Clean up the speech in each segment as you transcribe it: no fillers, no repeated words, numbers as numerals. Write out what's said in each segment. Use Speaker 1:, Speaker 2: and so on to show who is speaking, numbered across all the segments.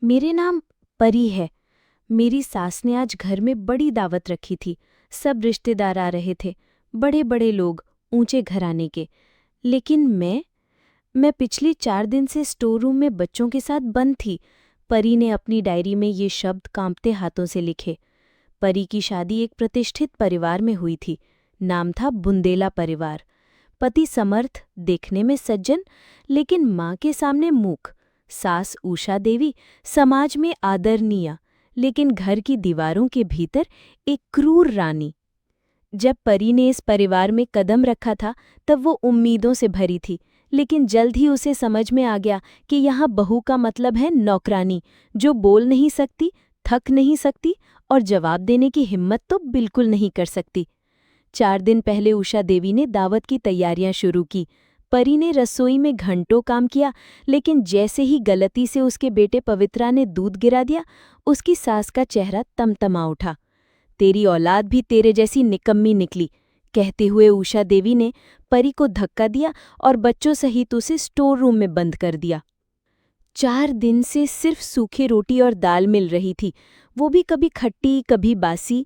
Speaker 1: मेरे नाम परी है। मेरी सास ने आज घर में बड़ी दावत रखी थी। सब रिश्तेदार आ रहे थे, बड़े बड़े लोग, ऊंचे घराने के। लेकिन मैं पिछले 4 दिन से स्टोर रूम में बच्चों के साथ बंद थी। परी ने अपनी डायरी में ये शब्द कांपते हाथों से लिखे। परी की शादी एक प्रतिष्ठित परिवार में हुई थी। नाम था बुंदेला परिवार। पति समर्थ, देखने में सज्जन, लेकिन माँ के सामने मूक। सास उषा देवी, समाज में आदरणीय, लेकिन घर की दीवारों के भीतर एक क्रूर रानी। जब परी ने इस परिवार में कदम रखा था तब वो उम्मीदों से भरी थी, लेकिन जल्द ही उसे समझ में आ गया कि यहाँ बहू का मतलब है नौकरानी, जो बोल नहीं सकती, थक नहीं सकती और जवाब देने की हिम्मत तो बिल्कुल नहीं कर सकती। 4 दिन पहले उषा देवी ने दावत की तैयारियां शुरू की। परी ने रसोई में घंटों काम किया, लेकिन जैसे ही गलती से उसके बेटे पवित्रा ने दूध गिरा दिया, उसकी सास का चेहरा तमतमा उठा। तेरी औलाद भी तेरे जैसी निकम्मी निकली, कहते हुए उषा देवी ने परी को धक्का दिया और बच्चों सहित उसे स्टोर रूम में बंद कर दिया। 4 दिन से सिर्फ सूखी रोटी और दाल मिल रही थी, वो भी कभी खट्टी कभी बासी।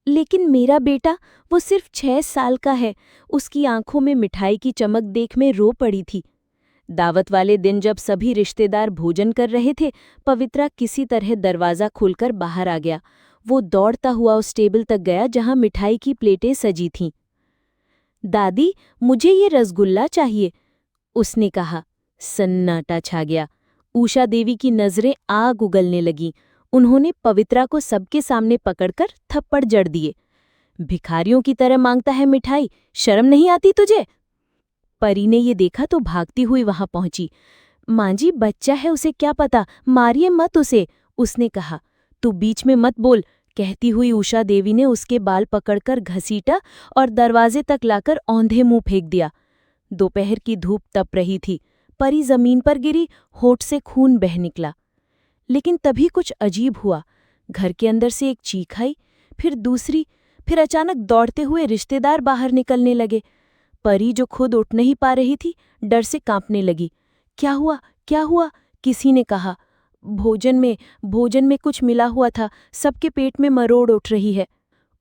Speaker 1: लेकिन मेरा बेटा, वो सिर्फ 6 साल का है, उसकी आंखों में मिठाई की चमक देख मैं रो पड़ी थी। दावत वाले दिन जब सभी रिश्तेदार भोजन कर रहे थे, पवित्रा किसी तरह दरवाज़ा खोलकर बाहर आ गया। वो दौड़ता हुआ उस टेबल तक गया जहां मिठाई की प्लेटें सजी थीं। दादी, मुझे ये रसगुल्ला चाहिए, उसने कहा। सन्नाटा छा गया। उषा देवी की नजरें आग उगलने लगीं। उन्होंने पवित्रा को सबके सामने पकड़कर थप्पड़ जड़ दिए। भिखारियों की तरह मांगता है मिठाई, शर्म नहीं आती तुझे? परी ने ये देखा तो भागती हुई वहां पहुंची। माँ जी, बच्चा है, उसे क्या पता, मारिए मत उसे, उसने कहा। तू बीच में मत बोल, कहती हुई उषा देवी ने उसके बाल पकड़कर घसीटा और दरवाजे तक लाकर औंधे मुंह फेंक दिया। दोपहर की धूप तप रही थी। परी जमीन पर गिरी, होठ से खून बह निकला। लेकिन तभी कुछ अजीब हुआ। घर के अंदर से एक चीख आई, फिर दूसरी, फिर अचानक दौड़ते हुए रिश्तेदार बाहर निकलने लगे। परी, जो खुद उठ नहीं पा रही थी, डर से कांपने लगी। क्या हुआ, क्या हुआ? किसी ने कहा। भोजन में कुछ मिला हुआ था, सबके पेट में मरोड़ उठ रही है।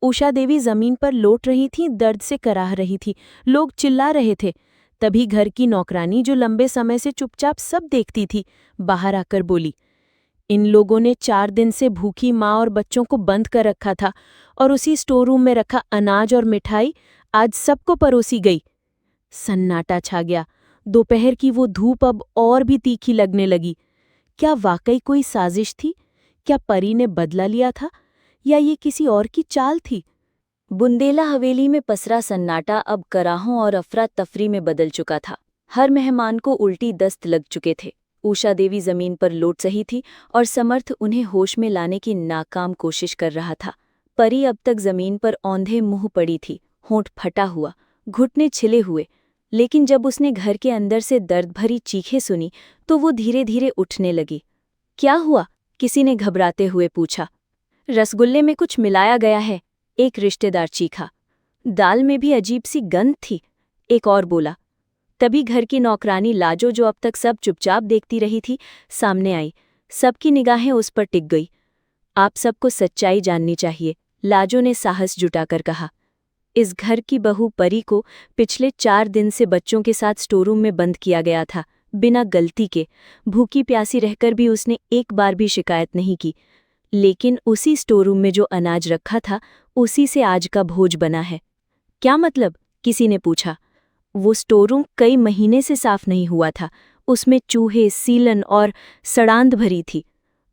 Speaker 1: उषा देवी जमीन पर लौट रही थीं, दर्द से कराह रही थी। लोग चिल्ला रहे थे। तभी घर की नौकरानी, जो लंबे समय से चुपचाप सब देखती थी, बाहर आकर बोली, इन लोगों ने 4 दिन से भूखी माँ और बच्चों को बंद कर रखा था, और उसी स्टोर रूम में रखा अनाज और मिठाई आज सबको परोसी गई। सन्नाटा छा गया। दोपहर की वो धूप अब और भी तीखी लगने लगी। क्या वाकई कोई साजिश थी? क्या परी ने बदला लिया था, या ये किसी और की चाल थी? बुंदेला हवेली में पसरा सन्नाटा अब कराहों और अफरा तफरी में बदल चुका था। हर मेहमान को उल्टी दस्त लग चुके थे। उषा देवी जमीन पर लोट रही थी और समर्थ उन्हें होश में लाने की नाकाम कोशिश कर रहा था। परी अब तक जमीन पर औंधे मुंह पड़ी थी, होंठ फटा हुआ, घुटने छिले हुए। लेकिन जब उसने घर के अंदर से दर्द भरी चीखें सुनी तो वो धीरे धीरे उठने लगी। क्या हुआ? किसी ने घबराते हुए पूछा। रसगुल्ले में कुछ मिलाया गया है, एक रिश्तेदार चीखा। दाल में भी अजीब सी गंध थी, एक और बोला। तभी घर की नौकरानी लाजो, जो अब तक सब चुपचाप देखती रही थी, सामने आई। सबकी निगाहें उस पर टिक गई। आप सबको सच्चाई जाननी चाहिए, लाजो ने साहस जुटाकर कहा। इस घर की बहू परी को पिछले 4 दिन से बच्चों के साथ स्टोरूम में बंद किया गया था, बिना गलती के। भूखी प्यासी रहकर भी उसने एक बार भी शिकायत नहीं की। लेकिन उसी स्टोरूम में जो अनाज रखा था, उसी से आज का भोज बना है। क्या मतलब? किसी ने पूछा। वो स्टोरूम कई महीने से साफ नहीं हुआ था। उसमें चूहे, सीलन और सड़ांध भरी थी।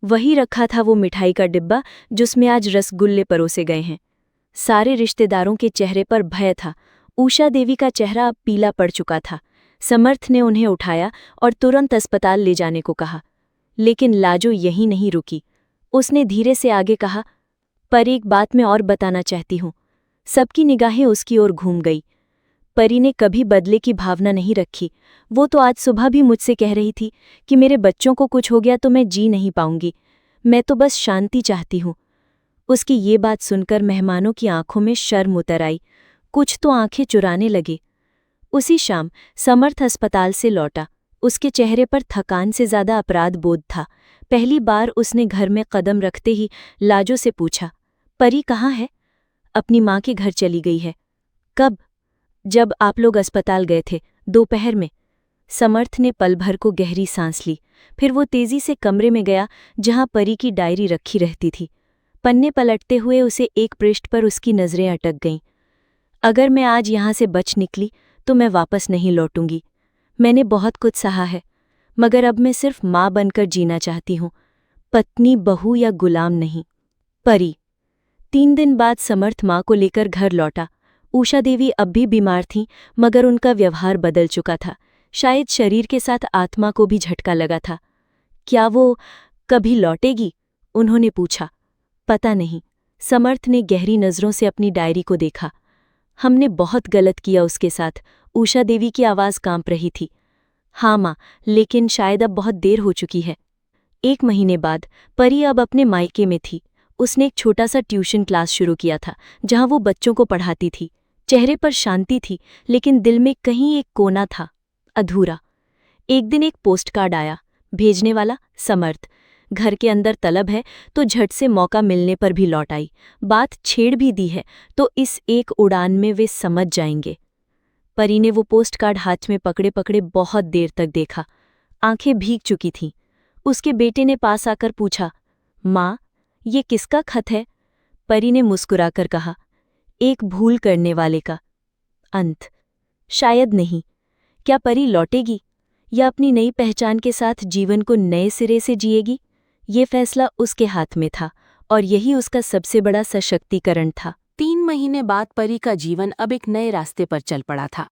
Speaker 1: वही रखा था वो मिठाई का डिब्बा जिसमें आज रसगुल्ले परोसे गए हैं। सारे रिश्तेदारों के चेहरे पर भय था। उषा देवी का चेहरा अब पीला पड़ चुका था। समर्थ ने उन्हें उठाया और तुरंत अस्पताल ले जाने को कहा। लेकिन लाजो यहीं नहीं रुकी। उसने धीरे से आगे कहा, पर एक बात मैं और बताना चाहती हूँ। सबकी निगाहें उसकी ओर घूम गई। परी ने कभी बदले की भावना नहीं रखी। वो तो आज सुबह भी मुझसे कह रही थी कि मेरे बच्चों को कुछ हो गया तो मैं जी नहीं पाऊंगी, मैं तो बस शांति चाहती हूँ। उसकी ये बात सुनकर मेहमानों की आंखों में शर्म उतर आई। कुछ तो आंखें चुराने लगे। उसी शाम समर्थ अस्पताल से लौटा। उसके चेहरे पर थकान से ज्यादा अपराध बोध था। पहली बार उसने घर में कदम रखते ही लाजो से पूछा, परी कहाँ है? अपनी माँ के घर चली गई है। कब? जब आप लोग अस्पताल गए थे, दोपहर में। समर्थ ने पल भर को गहरी सांस ली, फिर वो तेजी से कमरे में गया जहां परी की डायरी रखी रहती थी। पन्ने पलटते हुए उसे एक पृष्ठ पर उसकी नजरें अटक गईं। अगर मैं आज यहां से बच निकली तो मैं वापस नहीं लौटूंगी। मैंने बहुत कुछ सहा है, मगर अब मैं सिर्फ माँ बनकर जीना चाहती हूँ, पत्नी, बहू या गुलाम नहीं। परी। 3 दिन बाद समर्थ माँ को लेकर घर लौटा। उषा देवी अब भी बीमार थीं, मगर उनका व्यवहार बदल चुका था। शायद शरीर के साथ आत्मा को भी झटका लगा था। क्या वो कभी लौटेगी? उन्होंने पूछा। पता नहीं। समर्थ ने गहरी नज़रों से अपनी डायरी को देखा। हमने बहुत गलत किया उसके साथ। उषा देवी की आवाज़ कांप रही थी। हाँ माँ, लेकिन शायद अब बहुत देर हो चुकी है। 1 महीने बाद परी अब अपने मायके में थी। उसने एक छोटा सा ट्यूशन क्लास शुरू किया था, जहां वो बच्चों को पढ़ाती थी। चेहरे पर शांति थी, लेकिन दिल में कहीं एक कोना था, अधूरा। एक दिन एक पोस्टकार्ड आया। भेजने वाला समर्थ। घर के अंदर तलब है तो झट से मौका मिलने पर भी लौट आई। बात छेड़ भी दी है तो इस एक उड़ान में वे समझ जाएंगे। परी ने वो पोस्टकार्ड हाथ में पकड़े पकड़े बहुत देर तक देखा। आंखें भीग चुकी थीं। उसके बेटे ने पास आकर पूछा, माँ, ये किसका खत है? परी ने मुस्कुराकर कहा, एक भूल करने वाले का। अंत। शायद नहीं। क्या परी लौटेगी या अपनी नई पहचान के साथ जीवन को नए सिरे से जिएगी? ये फैसला उसके हाथ में था, और यही उसका सबसे बड़ा सशक्तिकरण था।
Speaker 2: 3 महीने बाद परी का जीवन अब एक नए रास्ते पर चल पड़ा था।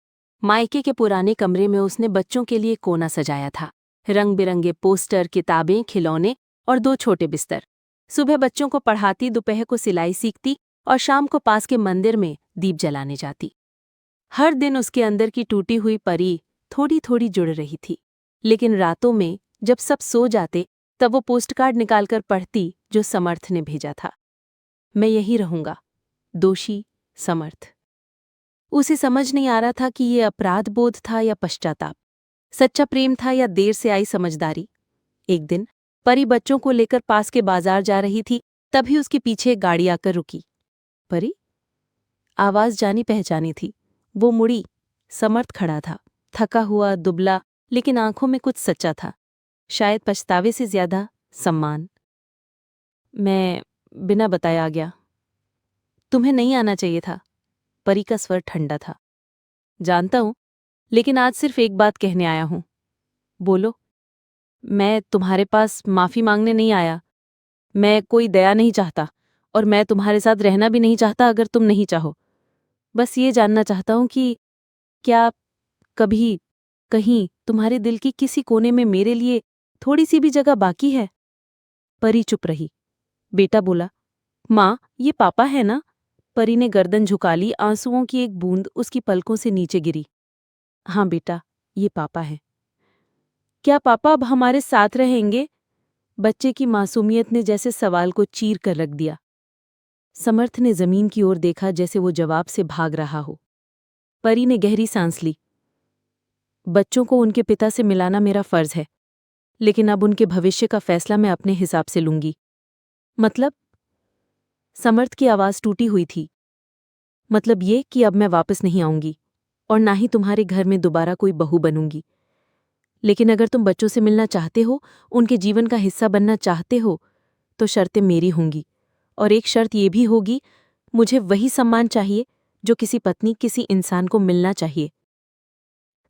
Speaker 2: मायके के पुराने कमरे में उसने बच्चों के लिए कोना सजाया था। रंग बिरंगे पोस्टर, किताबें, खिलौने और 2 छोटे बिस्तर। सुबह बच्चों को पढ़ाती, दोपहर को सिलाई सीखती और शाम को पास के मंदिर में दीप जलाने जाती। हर दिन उसके अंदर की टूटी हुई परी थोड़ी थोड़ी जुड़ रही थी। लेकिन रातों में जब सब सो जाते, तब वो पोस्टकार्ड निकालकर पढ़ती जो समर्थ ने भेजा था। मैं यही रहूंगा, दोषी समर्थ। उसे समझ नहीं आ रहा था कि ये अपराध बोध था या पश्चाताप, सच्चा प्रेम था या देर से आई समझदारी। एक दिन परी बच्चों को लेकर पास के बाजार जा रही थी, तभी उसके पीछे एक गाड़ी आकर रुकी। परी? आवाज जानी पहचानी थी। वो मुड़ी। समर्थ खड़ा था, थका हुआ, दुबला, लेकिन आंखों में कुछ सच्चा था, शायद पछतावे से ज्यादा सम्मान। मैं बिना बताए आ गया। तुम्हें नहीं आना चाहिए था। परी का स्वर ठंडा था। जानता हूं, लेकिन आज सिर्फ एक बात कहने आया हूं। बोलो। मैं तुम्हारे पास माफी मांगने नहीं आया। मैं कोई दया नहीं चाहता, और मैं तुम्हारे साथ रहना भी नहीं चाहता अगर तुम नहीं चाहो। बस ये जानना चाहता हूं कि क्या कभी, कहीं तुम्हारे दिल की किसी कोने में मेरे लिए थोड़ी सी भी जगह बाकी है? परी चुप रही। बेटा बोला, माँ, ये पापा है ना? परी ने गर्दन झुका ली, आंसुओं की एक बूंद उसकी पलकों से नीचे गिरी। हाँ बेटा, ये पापा है। क्या पापा अब हमारे साथ रहेंगे? बच्चे की मासूमियत ने जैसे सवाल को चीर कर रख दिया। समर्थ ने जमीन की ओर देखा, जैसे वो जवाब से भाग रहा हो। परी ने गहरी सांस ली। बच्चों को उनके पिता से मिलाना मेरा फर्ज है, लेकिन अब उनके भविष्य का फैसला मैं अपने हिसाब से लूंगी। मतलब? समर्थ की आवाज टूटी हुई थी। मतलब ये कि अब मैं वापस नहीं आऊंगी, और ना ही तुम्हारे घर में दोबारा कोई बहू बनूंगी। लेकिन अगर तुम बच्चों से मिलना चाहते हो, उनके जीवन का हिस्सा बनना चाहते हो, तो शर्तें मेरी होंगी। और एक शर्त ये भी होगी, मुझे वही सम्मान चाहिए जो किसी पत्नी किसी इंसान को मिलना चाहिए।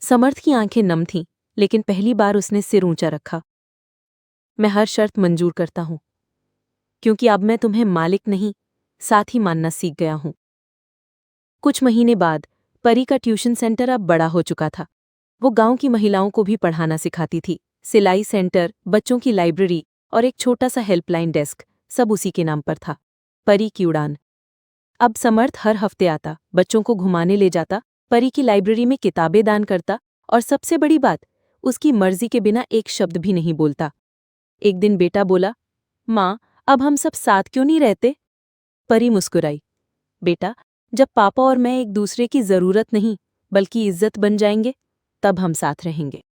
Speaker 2: समर्थ की आंखें नम थीं, लेकिन पहली बार उसने सिर ऊंचा रखा। मैं हर शर्त मंजूर करता हूं, क्योंकि अब मैं तुम्हें मालिक नहीं, साथी मानना सीख गया हूं। कुछ महीने बाद परी का ट्यूशन सेंटर अब बड़ा हो चुका था। वो गांव की महिलाओं को भी पढ़ाना सिखाती थी। सिलाई सेंटर, बच्चों की लाइब्रेरी और एक छोटा सा हेल्पलाइन डेस्क, सब उसी के नाम पर था। परी की उड़ान। अब समर्थ हर हफ्ते आता, बच्चों को घुमाने ले जाता, परी की लाइब्रेरी में किताबें दान करता, और सबसे बड़ी बात, उसकी मर्जी के बिना एक शब्द भी नहीं बोलता। एक दिन बेटा बोला, माँ, अब हम सब साथ क्यों नहीं रहते? परी मुस्कुराई। बेटा, जब पापा और मैं एक दूसरे की जरूरत नहीं बल्कि इज्जत बन जाएंगे, तब हम साथ रहेंगे।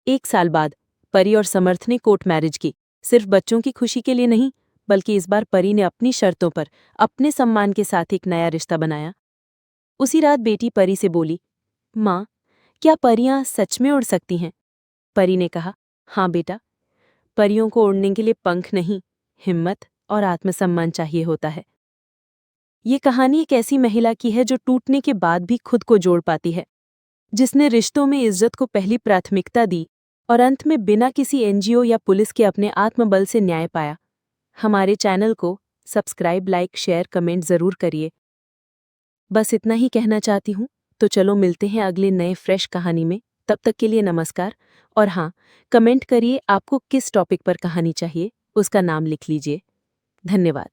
Speaker 2: 1 साल बाद परी और समर्थ ने कोर्ट मैरिज की। सिर्फ बच्चों की खुशी के लिए नहीं, बल्कि इस बार परी ने अपनी शर्तों पर अपने सम्मान के साथ एक नया रिश्ता बनाया। उसी रात बेटी परी से बोली, माँ, क्या परियां सच में उड़ सकती हैं? परी ने कहा, हाँ बेटा, परियों को उड़ने के लिए पंख नहीं, हिम्मत और आत्मसम्मान चाहिए होता है। ये कहानी एक ऐसी महिला की है जो टूटने के बाद भी खुद को जोड़ पाती है, जिसने रिश्तों में इज्जत को पहली प्राथमिकता दी और अंत में बिना किसी एनजीओ या पुलिस के अपने आत्मबल से न्याय पाया। हमारे चैनल को सब्सक्राइब, लाइक, शेयर, कमेंट जरूर करिए। बस इतना ही कहना चाहती हूँ। तो चलो मिलते हैं अगले नए फ्रेश कहानी में। तब तक के लिए नमस्कार। और हाँ, कमेंट करिए आपको किस टॉपिक पर कहानी चाहिए, उसका नाम लिख लीजिए। धन्यवाद।